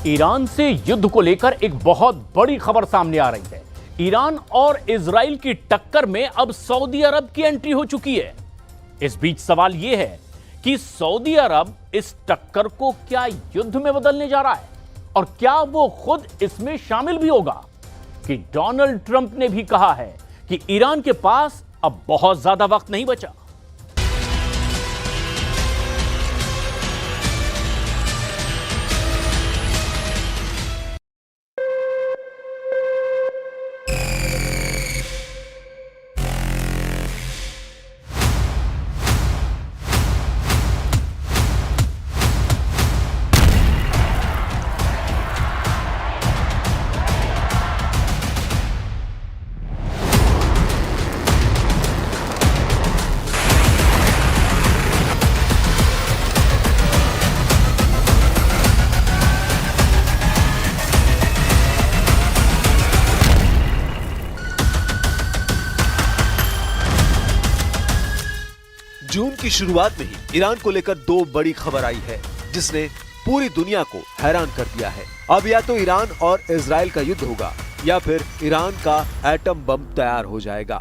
Iran से युद्ध को लेकर एक बहुत बड़ी खबर सामने आ रही है। ईरान और इजराइल की टक्कर में अब सऊदी अरब की एंट्री हो चुकी है। इस बीच सवाल यह है कि सऊदी अरब इस टक्कर को क्या युद्ध में बदलने जा रहा है और क्या वो खुद इसमें शामिल भी होगा। कि डोनाल्ड ट्रंप ने भी कहा है कि ईरान के पास अब बहुत ज्यादा वक्त नहीं बचा। जून की शुरुआत में ही ईरान को लेकर दो बड़ी खबर आई है जिसने पूरी दुनिया को हैरान कर दिया है। अब या तो ईरान और इजराइल का युद्ध होगा या फिर ईरान का एटम बम तैयार हो जाएगा।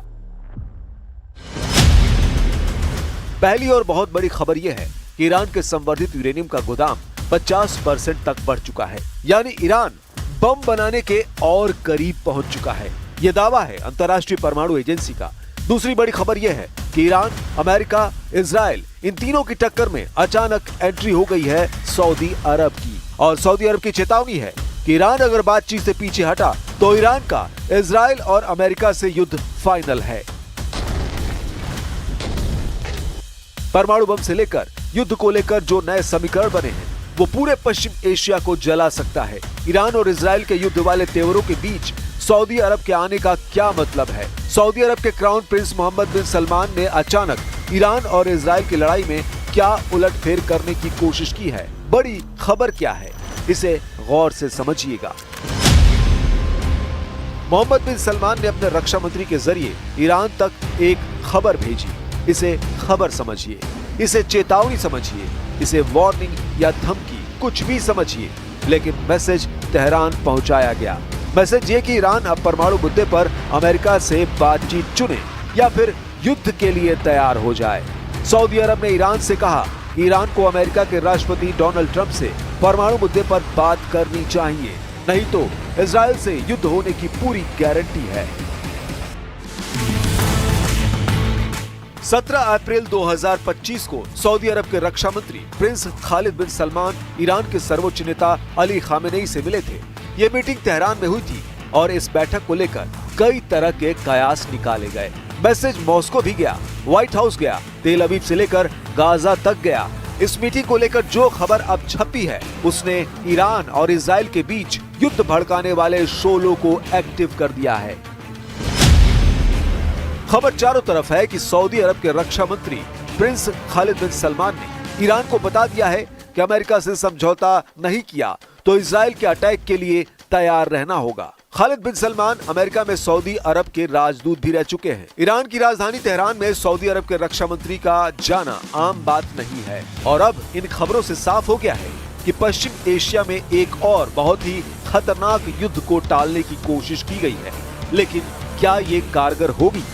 पहली और बहुत बड़ी खबर यह है कि ईरान के संवर्धित यूरेनियम का गोदाम 50% तक बढ़ चुका है, यानी ईरान बम बनाने के और करीब पहुंच चुका है। यह दावा है अंतर्राष्ट्रीय परमाणु एजेंसी का। दूसरी बड़ी खबर यह है कि ईरान, अमेरिका, इजराइल इन तीनों की टक्कर में अचानक एंट्री हो गई है सऊदी अरब की। और सऊदी अरब की चेतावनी है कि ईरान अगर बातचीत से पीछे हटा तो ईरान का इजराइल और अमेरिका से युद्ध फाइनल है। परमाणु बम से लेकर युद्ध को लेकर जो नए समीकरण बने हैं वो पूरे पश्चिम एशिया को जला सकता है। ईरान और इजराइल के युद्ध वाले तेवरों के बीच सऊदी अरब के आने का क्या मतलब है। सऊदी अरब के क्राउन प्रिंस मोहम्मद बिन सलमान ने अचानक ईरान और इजराइल की लड़ाई में क्या उलटफेर करने की कोशिश की है। बड़ी खबर क्या है, इसे गौर से समझिएगा। मोहम्मद बिन सलमान ने अपने रक्षा मंत्री के जरिए ईरान तक एक खबर भेजी। इसे खबर समझिए, इसे चेतावनी समझिए, इसे वार्निंग या धमकी कुछ भी समझिए, लेकिन मैसेज तेहरान पहुंचाया गया। मैसेज ये कि ईरान अब परमाणु मुद्दे पर अमेरिका से बातचीत चुने या फिर युद्ध के लिए तैयार हो जाए। सऊदी अरब ने ईरान से कहा कि ईरान को अमेरिका के राष्ट्रपति डोनाल्ड ट्रंप से परमाणु मुद्दे पर बात करनी चाहिए, नहीं तो इजराइल से युद्ध होने की पूरी गारंटी है। 17 अप्रैल 2025 को सऊदी अरब के रक्षा मंत्री प्रिंस खालिद बिन सलमान ईरान के सर्वोच्च नेता अली खामेनेई से मिले थे। ये मीटिंग तेहरान में हुई थी और इस बैठक को लेकर कई तरह के कयास निकाले गए। मैसेज मॉस्को भी गया, व्हाइट हाउस गया, तेल अवीव से लेकर गाजा तक गया। इस मीटिंग को लेकर जो खबर अब छपी है उसने ईरान और इजराइल के बीच युद्ध भड़काने वाले शोलों को एक्टिव कर दिया है। खबर चारों तरफ है कि सऊदी अरब के रक्षा मंत्री प्रिंस खालिद बिन सलमान ने ईरान को बता दिया है कि अमेरिका से समझौता नहीं किया तो इजराइल के अटैक के लिए तैयार रहना होगा। खालिद बिन सलमान अमेरिका में सऊदी अरब के राजदूत भी रह चुके हैं। ईरान की राजधानी तेहरान में सऊदी अरब के रक्षा मंत्री का जाना आम बात नहीं है और अब इन खबरों से साफ हो गया है कि पश्चिम एशिया में एक और बहुत ही खतरनाक युद्ध को टालने की कोशिश की गई है, लेकिन क्या ये कारगर होगी?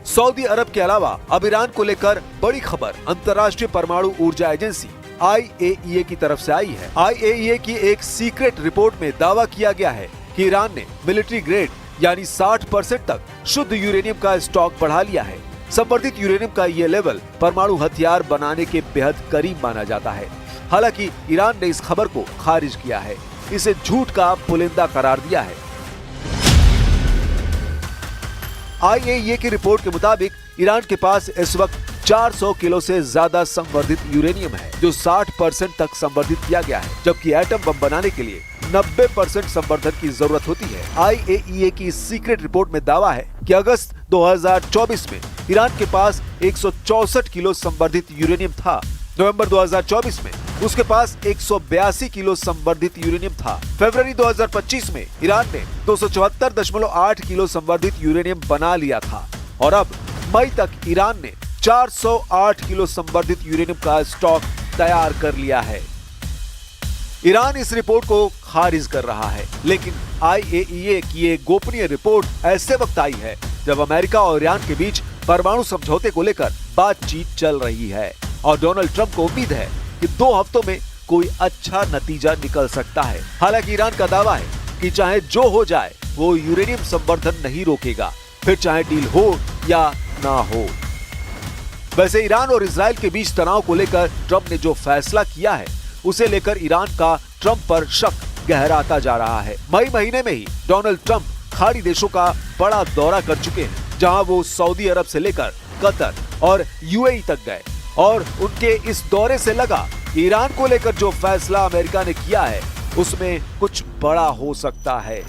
सऊदी अरब के अलावा अब ईरान को लेकर बड़ी खबर अंतर्राष्ट्रीय परमाणु ऊर्जा एजेंसी IAEA की तरफ से आई है। IAEA की एक सीक्रेट रिपोर्ट में दावा किया गया है कि ईरान ने मिलिट्री ग्रेड यानी 60% तक शुद्ध यूरेनियम का स्टॉक बढ़ा लिया है। संवर्धित यूरेनियम का ये लेवल परमाणु हथियार बनाने के बेहद करीब माना जाता है। हालांकि ईरान ने इस खबर को खारिज किया है, इसे झूठ का पुलिंदा करार दिया है। IAEA की रिपोर्ट के मुताबिक ईरान के पास इस वक्त 400 किलो से ज्यादा संवर्धित यूरेनियम है जो 60% तक संवर्धित किया गया है, जबकि एटम बम बनाने के लिए 90% संवर्धन की जरूरत होती है। IAEA की सीक्रेट रिपोर्ट में दावा है कि अगस्त 2024 में ईरान के पास 164 किलो संवर्धित यूरेनियम था। नवंबर 2024 में उसके पास 182 किलो संवर्धित यूरेनियम था। फरवरी 2025 में ईरान ने 274.8 किलो संवर्धित यूरेनियम बना लिया था और अब मई तक ईरान ने 408 किलो संवर्धित यूरेनियम का स्टॉक तैयार कर लिया है। ईरान इस रिपोर्ट को खारिज कर रहा है, लेकिन IAEA की एक गोपनीय रिपोर्ट ऐसे वक्त आई है जब अमेरिका और ईरान के बीच परमाणु समझौते को लेकर बातचीत चल रही है और डोनाल्ड ट्रंप को उम्मीद है कि 2 हफ्तों में कोई अच्छा नतीजा निकल सकता है। हालांकि ईरान का दावा है कि चाहे जो हो जाए वो यूरेनियम संवर्धन नहीं रोकेगा, फिर चाहे डील हो या ना हो। वैसे ईरान और इजराइल के बीच तनाव को लेकर ट्रंप ने जो फैसला किया है उसे लेकर ईरान का ट्रंप पर शक गहराता जा रहा है। मई महीने में ही डोनाल्ड ट्रंप खाड़ी देशों का बड़ा दौरा कर चुके हैं, जहां वो सऊदी अरब से लेकर कतर और UAE तक गए और उनके इस दौरे से लगा कि ईरान को लेकर जो फैसला अमेरिका ने किया है उसमें कुछ बड़ा हो सकता है।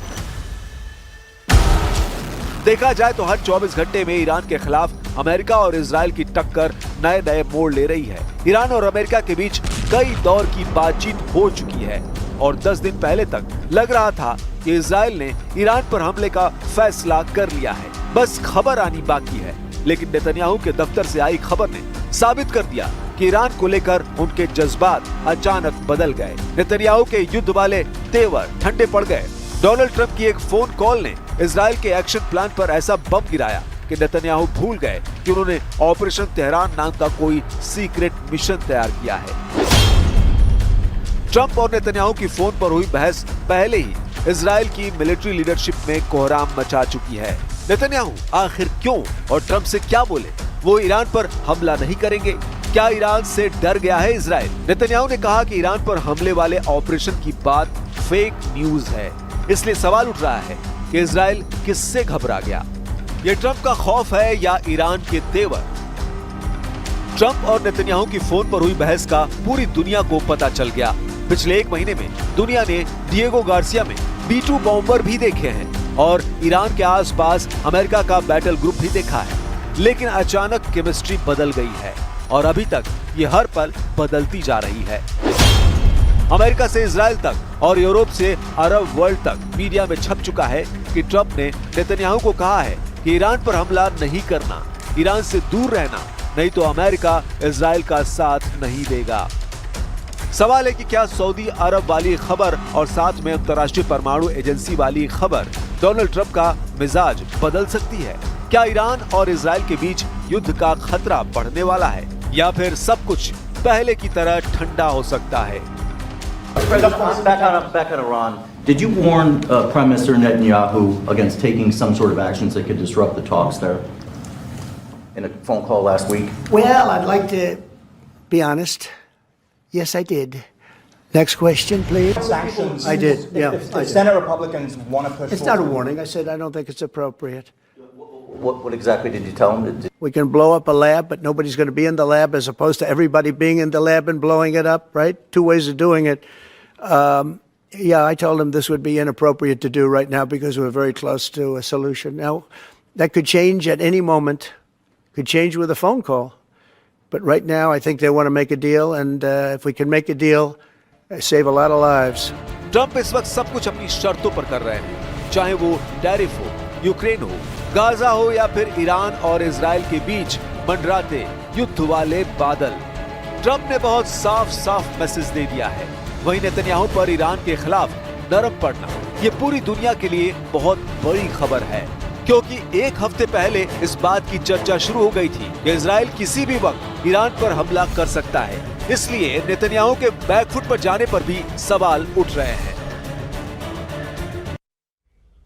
देखा जाए तो हर 24 घंटे में ईरान के खिलाफ अमेरिका और इजराइल की टक्कर नए नए मोड़ ले रही है। ईरान और अमेरिका के बीच कई दौर की बातचीत हो चुकी है और 10 दिन पहले तक लग रहा था कि इजराइल ने ईरान पर हमले का फैसला कर लिया है, बस खबर आनी बाकी है। लेकिन नेतन्याहू के दफ्तर से आई खबर ने साबित कर दिया कि ईरान को लेकर उनके जज्बात अचानक बदल गए। नेतन्याहू के युद्ध वाले तेवर ठंडे पड़ गए। डोनाल्ड ट्रंप की एक फोन कॉल ने इजराइल के एक्शन प्लान पर ऐसा बम गिराया कि नेतन्याहू भूल गए कि उन्होंने ऑपरेशन तेहरान नाम का कोई सीक्रेट मिशन तैयार किया है। ट्रंप और नेतन्याहू की फोन पर हुई बहस पहले ही इजराइल की मिलिट्री लीडरशिप में कोहराम मचा चुकी है। नेतन्याहू आखिर क्यों और ट्रंप से क्या बोले? वो ईरान पर हमला नहीं करेंगे? क्या ईरान से डर गया है इजराइल? नेतन्याहू ने कहा कि ईरान पर हमले वाले ऑपरेशन की बात फेक न्यूज है, इसलिए सवाल उठ रहा है कि इजराइल किससे घबरा गया? ये ट्रंप का खौफ है या ईरान के तेवर? ट्रंप और नेतन्याहू की फोन पर हुई बहस का पूरी दुनिया को पता चल गया। पिछले 1 महीने में दुनिया ने डिएगो गार्सिया में B-2 बॉम्बर भी देखे हैं और ईरान के आसपास अमेरिका का बैटल ग्रुप भी देखा है, लेकिन अचानक केमिस्ट्री बदल गई है और अभी तक ये हर पल बदलती जा रही है। अमेरिका से इजराइल तक और यूरोप से अरब वर्ल्ड तक मीडिया में छप चुका है कि ट्रंप ने नेतन्याहू को कहा है कि ईरान पर हमला नहीं करना, ईरान से दूर रहना, नहीं तो अमेरिका इजराइल का साथ नहीं देगा। सवाल है कि क्या सऊदी अरब वाली खबर और साथ में अंतर्राष्ट्रीय परमाणु एजेंसी वाली खबर डोनाल्ड ट्रंप का मिजाज बदल सकती है? क्या ईरान और इजराइल के बीच युद्ध का खतरा बढ़ने वाला है या फिर सब कुछ पहले की तरह ठंडा हो सकता है? Back on Iran, did you warn Prime Minister Netanyahu against taking some sort of actions that could disrupt the talks there in a phone call last week? Well, I'd like to be honest. Yes, I did. Next question, please. Sanctions. I did, yeah. If I did. Senate Republicans want to push It's not a warning. I said I don't think it's appropriate. What exactly did you tell him? We can blow up a lab, but nobody's going to be in the lab as opposed to everybody being in the lab and blowing it up, right? 2 ways of doing it. Yeah, I told him this would be inappropriate to do right now because we're very close to a solution. Now, that could change at any moment, could change with a phone call. But right now, I think they want to make a deal, and if we can make a deal, save a lot of lives. Trump इस वक्त सब कुछ अपनी शर्तों पर कर रहे हैं, चाहे वो टैरिफ हो, यूक्रेन हो, गाजा हो या फिर ईरान और इजराइल के बीच मंडराते युद्ध वाले बादल। ट्रंप ने बहुत साफ साफ मैसेज दे दिया है। वहीं नेतन्याहू पर ईरान के खिलाफ नरम पड़ना ये पूरी दुनिया के लिए बहुत बड़ी खबर है, क्योंकि 1 हफ्ते पहले इस बात की चर्चा शुरू हो गई थी कि इजराइल किसी भी वक्त ईरान पर हमला कर सकता है। इसलिए नेतन्याहू के बैकफुट पर जाने पर भी सवाल उठ रहे हैं।